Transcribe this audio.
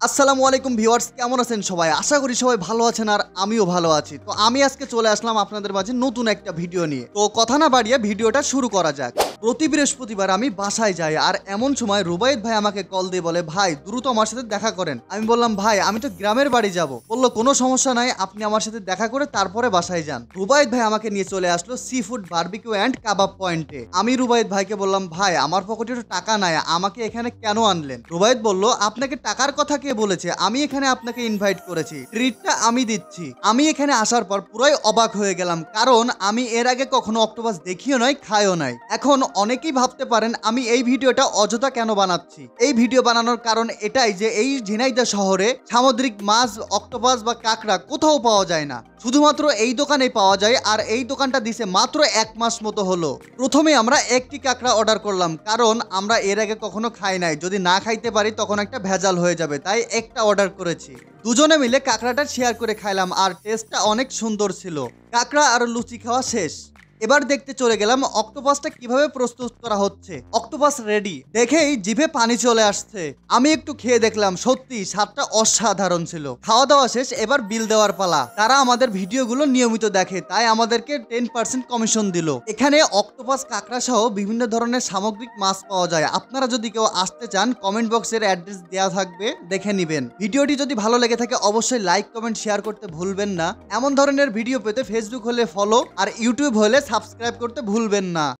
আসসালামু আলাইকুম ভিউয়ার্স, কেমন আছেন সবাই? আশা করি সবাই ভালো আছেন আর আমিও ভালো আছি। তো আমি আজকে চলে আসলাম আপনাদের মাঝে নতুন একটা ভিডিও নিয়ে। তো কথা না বাড়িয়ে ভিডিওটা শুরু করা যাক। প্রতি বৃহস্পতিবার আমি বাসায় যাই আর এমন সময় রুবাইদ ভাই আমাকে কল দিয়ে বলে, ভাই দ্রুত আমার সাথে দেখা করেন। আমি বললাম, ভাই আমি তো গ্রামের বাড়ি যাব। বললো কোনো সমস্যা নাই, আপনি আমার সাথে দেখা করে তারপরে বাসায় যান। রুবাইদ ভাই আমাকে নিয়ে চলে আসলো সি ফুড বারবিকিউ অ্যান্ড কাবাব পয়েন্টে। আমি রুবাইদ ভাইকে বললাম, ভাই আমার পকেটে তো টাকা নাই, আমাকে এখানে কেন আনলেন? রুবাইদ বলল, আপনাকে টাকার কথা কে বলেছে? আমি এখানে আপনাকে ইনভাইট করেছি, ট্রিটটা আমি দিচ্ছি। আমি এখানে আসার পর পুরাই অবাক হয়ে গেলাম, কারণ আমি এর আগে কখনো অক্টোপাস দেখিও নাই, খাইও নাই। এখন অনেকেই ভাবতে পারেন আমি এই ভিডিওটা অযথা কেন বানাচ্ছি। এই ভিডিও বানানোর কারণ এটাই যে এই ঝিনাইদহ শহরে সামুদ্রিক মাছ, অক্টোপাস বা কাঁকড়া কোথাও পাওয়া যায় না, শুধুমাত্র এই দোকানে পাওয়া যায়। আর এই দোকানটা দিছে মাত্র 1 মাস মতো হলো। প্রথমে আমরা একটি কাঁকড়া অর্ডার করলাম, কারণ আমরা এর আগে কখনো খাই নাই, যদি না খাইতে পারি তখন একটা ভেজাল হয়ে যাবে, তাই একটা অর্ডার করেছি। দুজনে মিলে কাঁকড়াটা শেয়ার করে খাইলাম আর টেস্টটা অনেক সুন্দর ছিল। কাঁকড়া আর লুচি খাওয়া শেষ। এবার দেখতে চলে গেলাম অক্টোপাসটা কিভাবে প্রস্তুত করা হচ্ছে। অক্টোপাস রেডি দেখেই জিভে পানি চলে আসছে। আমি একটু খেয়ে দেখলাম, সত্যি স্বাদটা অসাধারণ ছিল। খাওয়া দাওয়া শেষ, এবার বিল দেওয়ার পালা। তারা আমাদের ভিডিওগুলো নিয়মিত দেখে, তাই আমাদেরকে 10% কমিশন দিল। এখানে অক্টোপাস, কাঁকড়া সহ বিভিন্ন ধরনের সামুদ্রিক মাছ পাওয়া যায়। আপনারা যদি কেউ আসতে চান, কমেন্ট বক্সের অ্যাড্রেস দেওয়া থাকবে, দেখে নিবেন। ভিডিওটি যদি ভালো লেগে থাকে অবশ্যই লাইক, কমেন্ট, শেয়ার করতে ভুলবেন না। এমন ধরনের ভিডিও পেতে ফেসবুক হলে ফলো আর ইউটিউব হলে সাবস্ক্রাইব করতে ভুলবেন না।